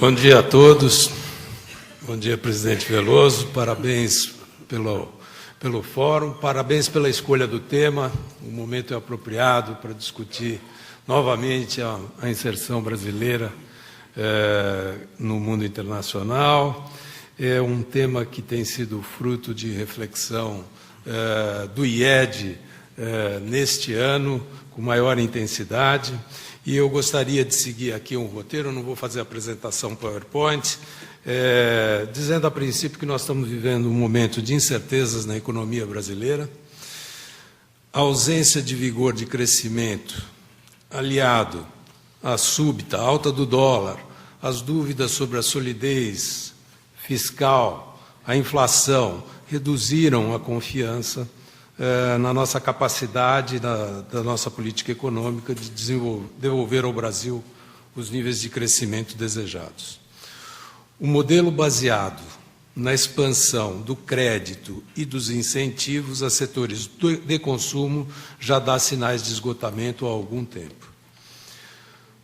Bom dia a todos. Bom dia, presidente Veloso. Parabéns pelo fórum, parabéns pela escolha do tema. O momento é apropriado para discutir novamente a inserção brasileira no mundo internacional. É um tema que tem sido fruto de reflexão do IED neste ano, com maior intensidade. E eu gostaria de seguir aqui um roteiro, eu não vou fazer a apresentação PowerPoint, dizendo a princípio que nós estamos vivendo um momento de incertezas na economia brasileira, a ausência de vigor de crescimento, aliado à súbita alta do dólar, as dúvidas sobre a solidez fiscal, a inflação, reduziram a confiança na nossa capacidade, da nossa política econômica de devolver ao Brasil os níveis de crescimento desejados. O modelo baseado na expansão do crédito e dos incentivos a setores de consumo já dá sinais de esgotamento há algum tempo.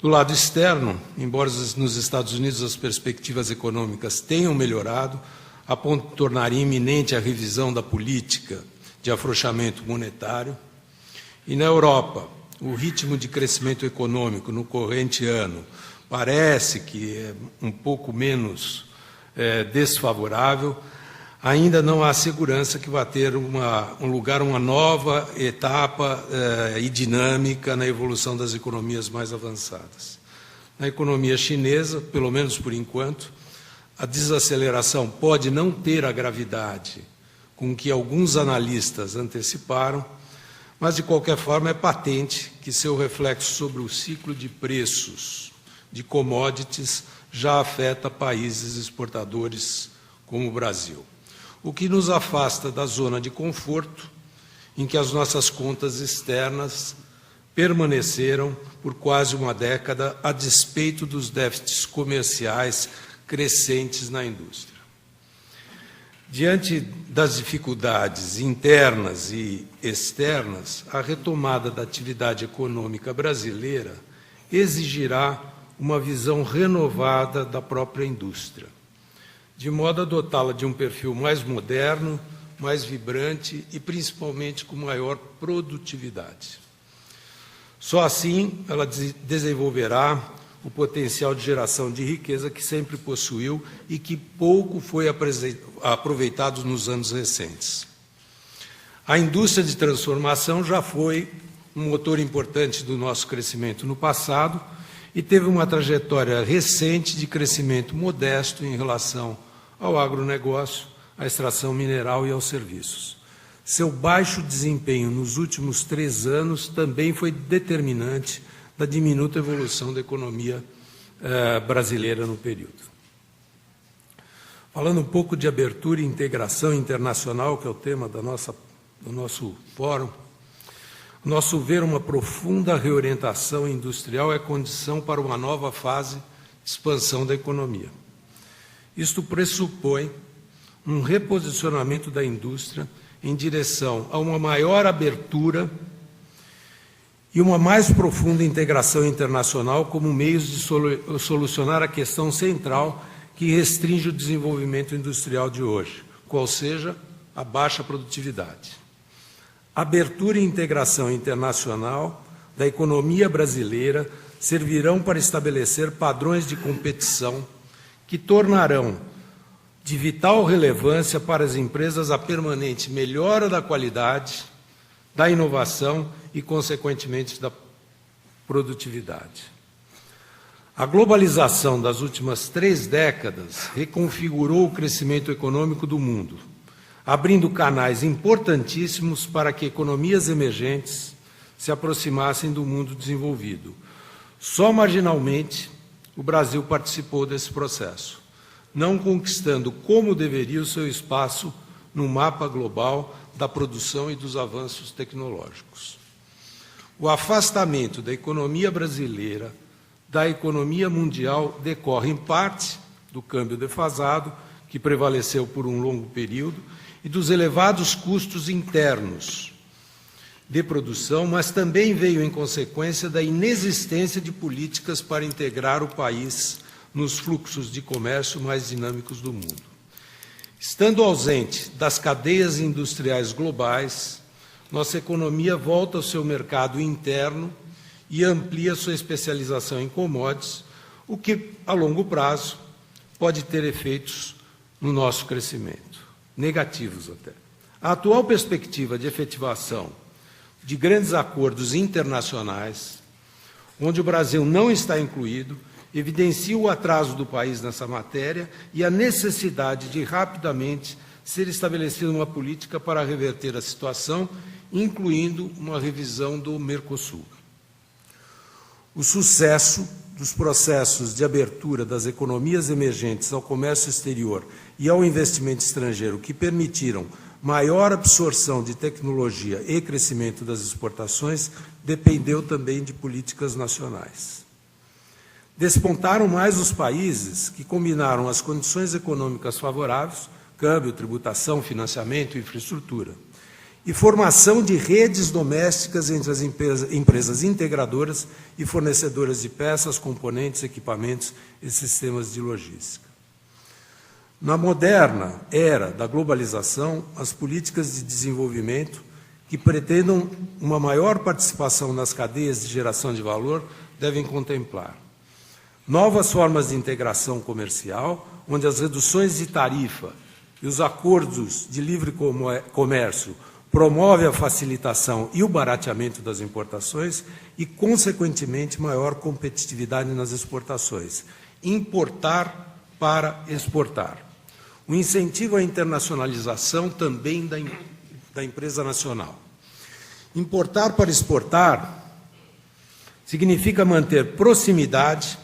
Do lado externo, embora nos Estados Unidos as perspectivas econômicas tenham melhorado, a ponto de tornar iminente a revisão da política de afrouxamento monetário, e na Europa, o ritmo de crescimento econômico no corrente ano parece que é um pouco menos desfavorável, ainda não há segurança que vai ter uma nova etapa e dinâmica na evolução das economias mais avançadas. Na economia chinesa, pelo menos por enquanto, a desaceleração pode não ter a gravidade com que alguns analistas anteciparam, mas, de qualquer forma, é patente que seu reflexo sobre o ciclo de preços de commodities já afeta países exportadores como o Brasil, o que nos afasta da zona de conforto em que as nossas contas externas permaneceram por quase uma década a despeito dos déficits comerciais crescentes na indústria. Diante das dificuldades internas e externas, a retomada da atividade econômica brasileira exigirá uma visão renovada da própria indústria, de modo a dotá-la de um perfil mais moderno, mais vibrante e, principalmente, com maior produtividade. Só assim ela desenvolverá o potencial de geração de riqueza que sempre possuiu e que pouco foi aproveitado nos anos recentes. A indústria de transformação já foi um motor importante do nosso crescimento no passado e teve uma trajetória recente de crescimento modesto em relação ao agronegócio, à extração mineral e aos serviços. Seu baixo desempenho nos últimos 3 anos também foi determinante da diminuta evolução da economia brasileira no período. Falando um pouco de abertura e integração internacional, que é o tema do nosso fórum, nosso ver, uma profunda reorientação industrial é condição para uma nova fase de expansão da economia. Isto pressupõe um reposicionamento da indústria em direção a uma maior abertura e uma mais profunda integração internacional como meios de solucionar a questão central que restringe o desenvolvimento industrial de hoje, qual seja a baixa produtividade. Abertura e integração internacional da economia brasileira servirão para estabelecer padrões de competição que tornarão de vital relevância para as empresas a permanente melhora da qualidade, da inovação e, consequentemente, da produtividade. A globalização das últimas 3 décadas reconfigurou o crescimento econômico do mundo, abrindo canais importantíssimos para que economias emergentes se aproximassem do mundo desenvolvido. Só marginalmente o Brasil participou desse processo, não conquistando como deveria o seu espaço no mapa global da produção e dos avanços tecnológicos. O afastamento da economia brasileira da economia mundial decorre, em parte, do câmbio defasado, que prevaleceu por um longo período, e dos elevados custos internos de produção, mas também veio em consequência da inexistência de políticas para integrar o país nos fluxos de comércio mais dinâmicos do mundo. Estando ausente das cadeias industriais globais, nossa economia volta ao seu mercado interno e amplia sua especialização em commodities, o que, a longo prazo, pode ter efeitos no nosso crescimento, negativos até. A atual perspectiva de efetivação de grandes acordos internacionais, onde o Brasil não está incluído, evidencia o atraso do país nessa matéria e a necessidade de rapidamente ser estabelecida uma política para reverter a situação, incluindo uma revisão do Mercosul. O sucesso dos processos de abertura das economias emergentes ao comércio exterior e ao investimento estrangeiro, que permitiram maior absorção de tecnologia e crescimento das exportações, dependeu também de políticas nacionais. Despontaram mais os países que combinaram as condições econômicas favoráveis, câmbio, tributação, financiamento e infraestrutura, e formação de redes domésticas entre as empresas integradoras e fornecedoras de peças, componentes, equipamentos e sistemas de logística. Na moderna era da globalização, as políticas de desenvolvimento que pretendam uma maior participação nas cadeias de geração de valor devem contemplar novas formas de integração comercial, onde as reduções de tarifa e os acordos de livre comércio promovem a facilitação e o barateamento das importações e, consequentemente, maior competitividade nas exportações. Importar para exportar. O incentivo à internacionalização também da empresa nacional. Importar para exportar significa manter proximidade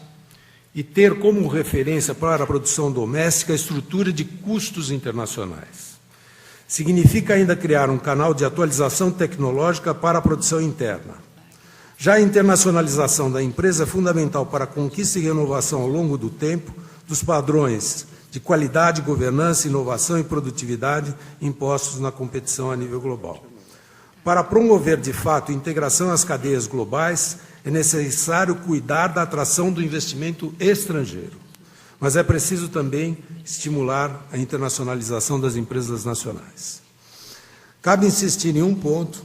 e ter como referência para a produção doméstica a estrutura de custos internacionais. Significa ainda criar um canal de atualização tecnológica para a produção interna. Já a internacionalização da empresa é fundamental para a conquista e renovação ao longo do tempo dos padrões de qualidade, governança, inovação e produtividade impostos na competição a nível global. Para promover, de fato, a integração às cadeias globais, é necessário cuidar da atração do investimento estrangeiro, mas é preciso também estimular a internacionalização das empresas nacionais. Cabe insistir em um ponto: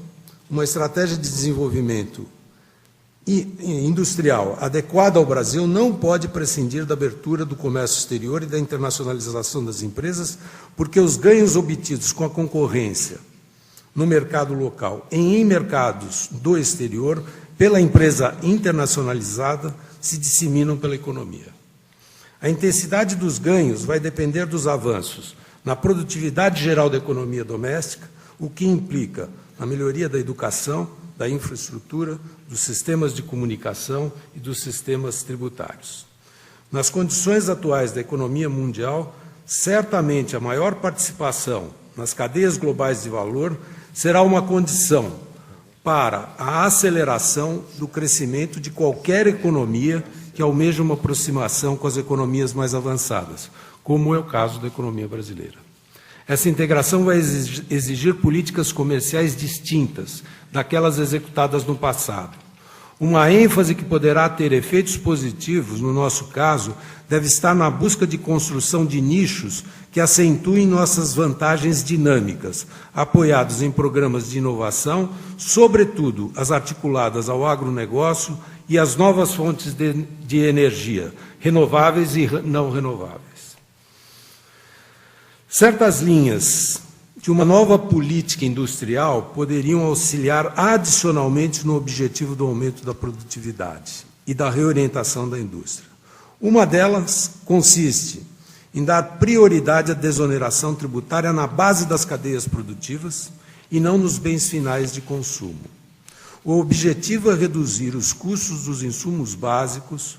uma estratégia de desenvolvimento industrial adequada ao Brasil não pode prescindir da abertura do comércio exterior e da internacionalização das empresas, porque os ganhos obtidos com a concorrência no mercado local e em mercados do exterior pela empresa internacionalizada se disseminam pela economia. A intensidade dos ganhos vai depender dos avanços na produtividade geral da economia doméstica, o que implica na melhoria da educação, da infraestrutura, dos sistemas de comunicação e dos sistemas tributários. Nas condições atuais da economia mundial, certamente a maior participação nas cadeias globais de valor será uma condição para a aceleração do crescimento de qualquer economia que almeja uma aproximação com as economias mais avançadas, como é o caso da economia brasileira. Essa integração vai exigir políticas comerciais distintas daquelas executadas no passado. Uma ênfase que poderá ter efeitos positivos, no nosso caso, deve estar na busca de construção de nichos que acentuem nossas vantagens dinâmicas, apoiados em programas de inovação, sobretudo as articuladas ao agronegócio e às novas fontes de energia, renováveis e não renováveis. Certas linhas de uma nova política industrial poderiam auxiliar adicionalmente no objetivo do aumento da produtividade e da reorientação da indústria. Uma delas consiste em dar prioridade à desoneração tributária na base das cadeias produtivas e não nos bens finais de consumo. O objetivo é reduzir os custos dos insumos básicos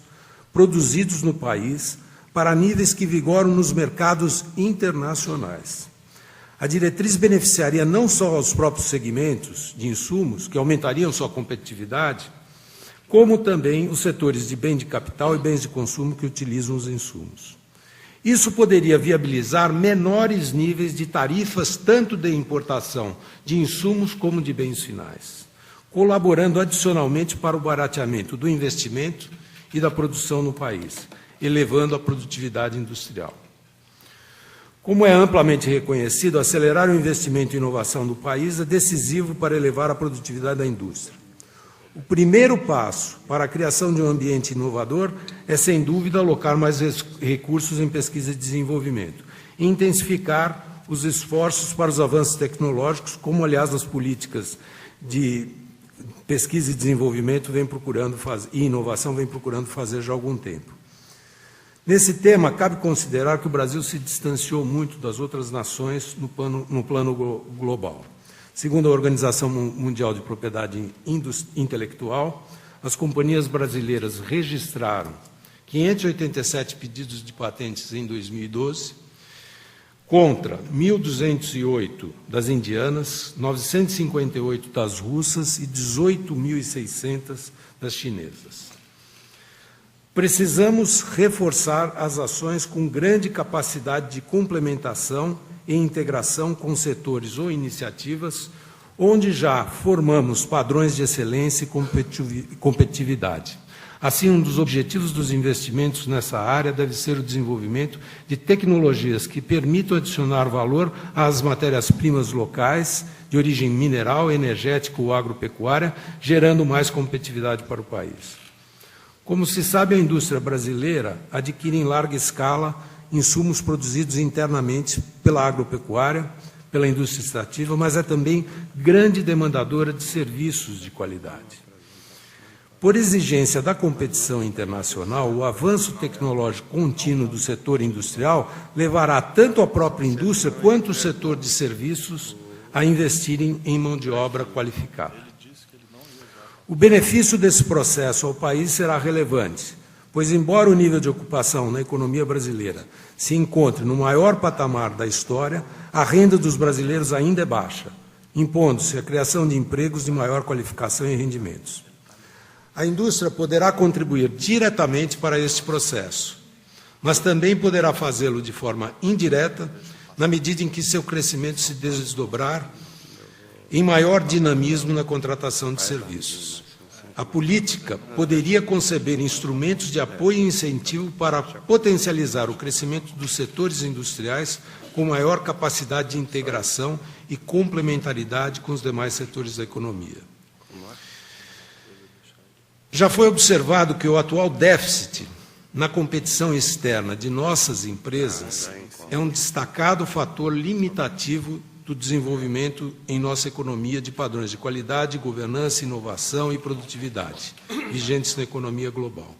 produzidos no país para níveis que vigoram nos mercados internacionais. A diretriz beneficiaria não só os próprios segmentos de insumos, que aumentariam sua competitividade, como também os setores de bem de capital e bens de consumo que utilizam os insumos. Isso poderia viabilizar menores níveis de tarifas, tanto de importação de insumos como de bens finais, colaborando adicionalmente para o barateamento do investimento e da produção no país. elevando a produtividade industrial. Como é amplamente reconhecido, acelerar o investimento em inovação do país é decisivo para elevar a produtividade da indústria. O primeiro passo para a criação de um ambiente inovador é, sem dúvida, alocar mais recursos em pesquisa e desenvolvimento e intensificar os esforços para os avanços tecnológicos, como, aliás, as políticas de pesquisa e desenvolvimento e inovação vêm procurando fazer já há algum tempo. Nesse tema, cabe considerar que o Brasil se distanciou muito das outras nações no plano global. Segundo a Organização Mundial de Propriedade Intelectual, as companhias brasileiras registraram 587 pedidos de patentes em 2012, contra 1.208 das indianas, 958 das russas e 18.600 das chinesas. Precisamos reforçar as ações com grande capacidade de complementação e integração com setores ou iniciativas onde já formamos padrões de excelência e competitividade. Assim, um dos objetivos dos investimentos nessa área deve ser o desenvolvimento de tecnologias que permitam adicionar valor às matérias-primas locais de origem mineral, energética ou agropecuária, gerando mais competitividade para o país. Como se sabe, a indústria brasileira adquire em larga escala insumos produzidos internamente pela agropecuária, pela indústria extrativa, mas é também grande demandadora de serviços de qualidade. Por exigência da competição internacional, o avanço tecnológico contínuo do setor industrial levará tanto a própria indústria quanto o setor de serviços a investirem em mão de obra qualificada. O benefício desse processo ao país será relevante, pois, embora o nível de ocupação na economia brasileira se encontre no maior patamar da história, a renda dos brasileiros ainda é baixa, impondo-se a criação de empregos de maior qualificação e rendimentos. A indústria poderá contribuir diretamente para este processo, mas também poderá fazê-lo de forma indireta, na medida em que seu crescimento se desdobrar em maior dinamismo na contratação de serviços. A política poderia conceber instrumentos de apoio e incentivo para potencializar o crescimento dos setores industriais com maior capacidade de integração e complementaridade com os demais setores da economia. Já foi observado que o atual déficit na competição externa de nossas empresas é um destacado fator limitativo do desenvolvimento em nossa economia de padrões de qualidade, governança, inovação e produtividade, vigentes na economia global.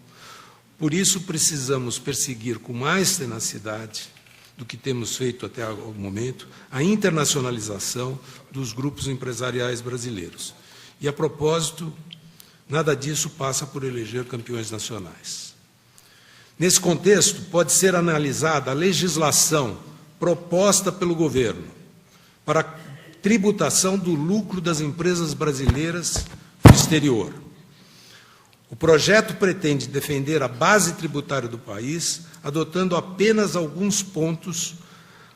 Por isso, precisamos perseguir com mais tenacidade do que temos feito até o momento a internacionalização dos grupos empresariais brasileiros. E, a propósito, nada disso passa por eleger campeões nacionais. Nesse contexto, pode ser analisada a legislação proposta pelo governo para a tributação do lucro das empresas brasileiras no exterior. O projeto pretende defender a base tributária do país, adotando apenas alguns pontos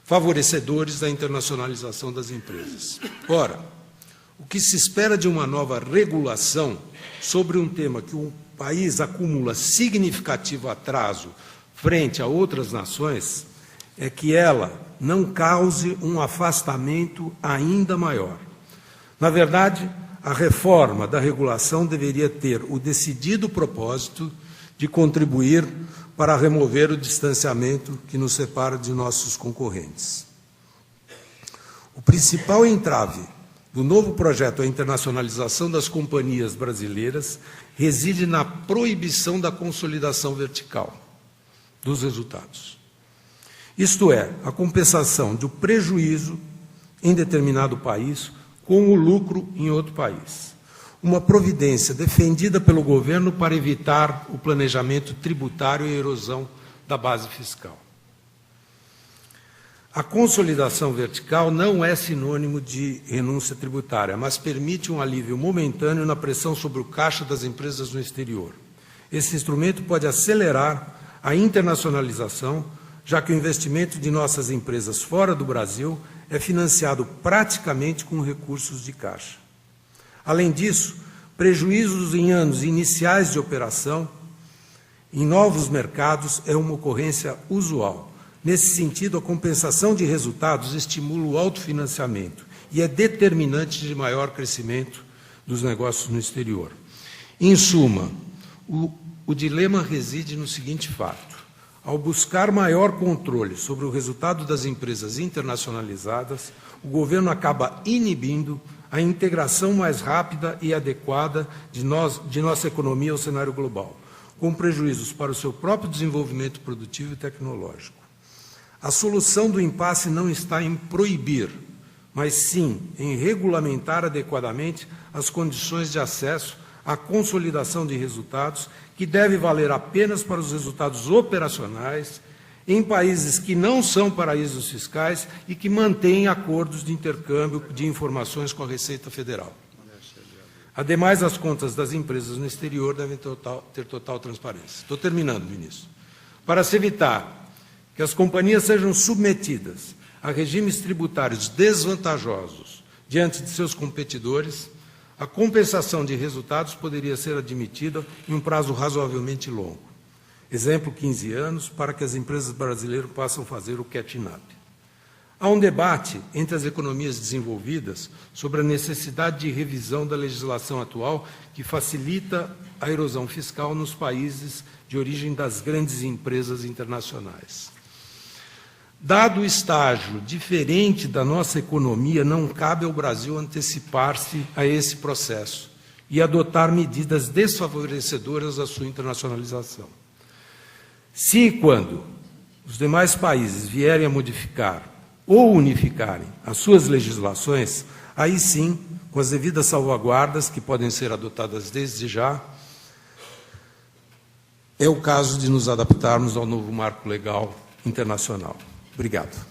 favorecedores da internacionalização das empresas. Ora, o que se espera de uma nova regulação sobre um tema que o país acumula significativo atraso frente a outras nações é que ela não cause um afastamento ainda maior. Na verdade, a reforma da regulação deveria ter o decidido propósito de contribuir para remover o distanciamento que nos separa de nossos concorrentes. O principal entrave do novo projeto à internacionalização das companhias brasileiras reside na proibição da consolidação vertical dos resultados. Isto é, a compensação do prejuízo em determinado país com o lucro em outro país. Uma providência defendida pelo governo para evitar o planejamento tributário e a erosão da base fiscal. A consolidação vertical não é sinônimo de renúncia tributária, mas permite um alívio momentâneo na pressão sobre o caixa das empresas no exterior. Esse instrumento pode acelerar a internacionalização, já que o investimento de nossas empresas fora do Brasil é financiado praticamente com recursos de caixa. Além disso, prejuízos em anos iniciais de operação Em novos mercados, é uma ocorrência usual. Nesse sentido, a compensação de resultados estimula o autofinanciamento e é determinante de maior crescimento dos negócios no exterior. Em suma, o dilema reside no seguinte fato: ao buscar maior controle sobre o resultado das empresas internacionalizadas, o governo acaba inibindo a integração mais rápida e adequada de nossa economia ao cenário global, com prejuízos para o seu próprio desenvolvimento produtivo e tecnológico. A solução do impasse não está em proibir, mas sim em regulamentar adequadamente as condições de acesso à consolidação de resultados, que deve valer apenas para os resultados operacionais em países que não são paraísos fiscais e que mantêm acordos de intercâmbio de informações com a Receita Federal. Ademais, as contas das empresas no exterior devem ter total transparência. Estou terminando, ministro. Para se evitar que as companhias sejam submetidas a regimes tributários desvantajosos diante de seus competidores, a compensação de resultados poderia ser admitida em um prazo razoavelmente longo. Exemplo, 15 anos, para que as empresas brasileiras possam fazer o catching up. Há um debate entre as economias desenvolvidas sobre a necessidade de revisão da legislação atual que facilita a erosão fiscal nos países de origem das grandes empresas internacionais. Dado o estágio diferente da nossa economia, não cabe ao Brasil antecipar-se a esse processo e adotar medidas desfavorecedoras à sua internacionalização. Se e quando os demais países vierem a modificar ou unificarem as suas legislações, aí sim, com as devidas salvaguardas que podem ser adotadas desde já, é o caso de nos adaptarmos ao novo marco legal internacional. Obrigado.